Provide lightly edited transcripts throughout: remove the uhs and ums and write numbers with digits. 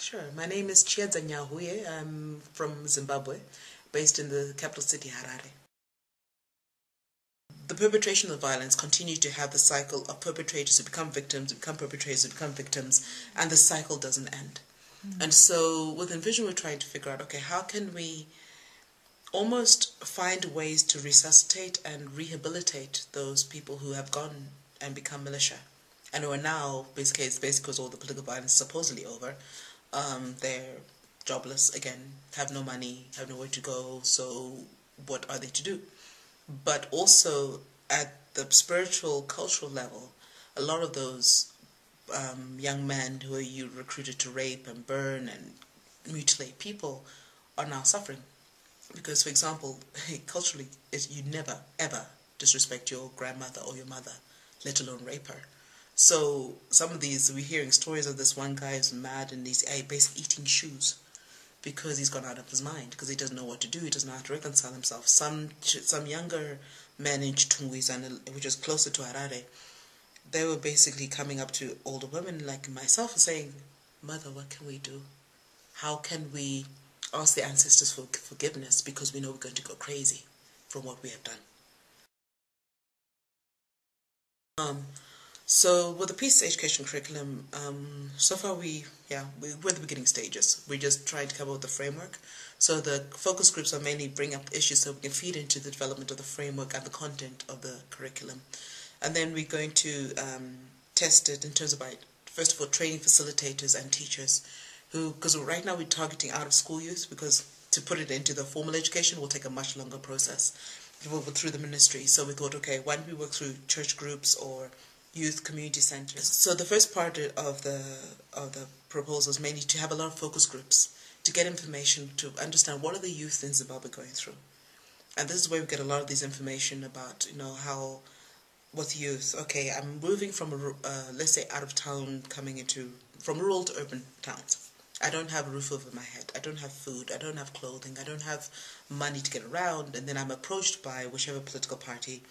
Sure. My name is Chiyedza Nyahuye. I'm from Zimbabwe, based in the capital city, Harare. The perpetration of violence continues to have the cycle of perpetrators who become victims, who become perpetrators, who become victims, and the cycle doesn't end. And so with Envision, we're trying to figure out, okay, how can we almost find ways to resuscitate and rehabilitate those people who have gone and become militia and who are now, basically because all the political violence is supposedly over, they're jobless again, have no money, have nowhere to go, so what are they to do? But also at the spiritual, cultural level, a lot of those young men who you recruited to rape and burn and mutilate people are now suffering. Because, for example, culturally, you never, ever disrespect your grandmother or your mother, let alone rape her. So some of these, we're hearing stories of this one guy who's mad and he's basically eating shoes because he's gone out of his mind, because he doesn't know what to do, he doesn't know how to reconcile himself. Some younger men in Chitungwizana, which is closer to Harare, they were basically coming up to older women like myself and saying, "Mother, what can we do? How can we ask the ancestors for forgiveness, because we know we're going to go crazy from what we have done?" So with the peace education curriculum, so far we're at the beginning stages. We're just trying to come up with the framework. So the focus groups are mainly bring up issues so we can feed into the development of the framework and the content of the curriculum. And then we're going to test it in terms of, first of all, training facilitators and teachers because right now we're targeting out of school youth, because to put it into the formal education will take a much longer process through the ministry. So we thought, okay, why don't we work through church groups or youth community centers? So the first part of the proposal is mainly to have a lot of focus groups to get information, to understand what are the youth in Zimbabwe going through. And this is where we get a lot of this information about, how with youth, okay, I'm moving from, let's say, out of town, from rural to urban towns. I don't have a roof over my head, I don't have food, I don't have clothing, I don't have money to get around, and then I'm approached by whichever political party.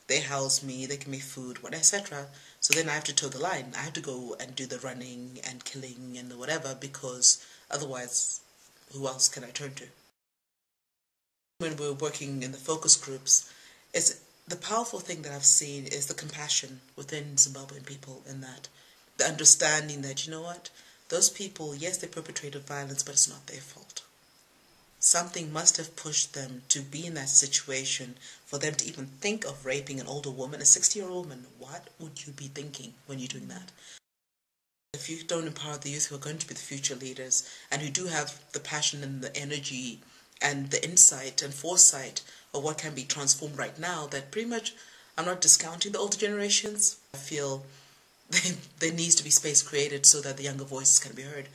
They house me, they give me food, etc. So then I have to toe the line. I have to go and do the running and killing and whatever, because otherwise, who else can I turn to? When we're working in the focus groups, the powerful thing that I've seen is the compassion within Zimbabwean people, in that the understanding that, you know what, those people, yes, they perpetrated violence, but it's not their fault. Something must have pushed them to be in that situation for them to even think of raping an older woman, a 60-year-old woman. What would you be thinking when you're doing that? If you don't empower the youth who are going to be the future leaders and who do have the passion and the energy and the insight and foresight of what can be transformed right now, that pretty much, I'm not discounting the older generations. I feel there needs to be space created so that the younger voices can be heard.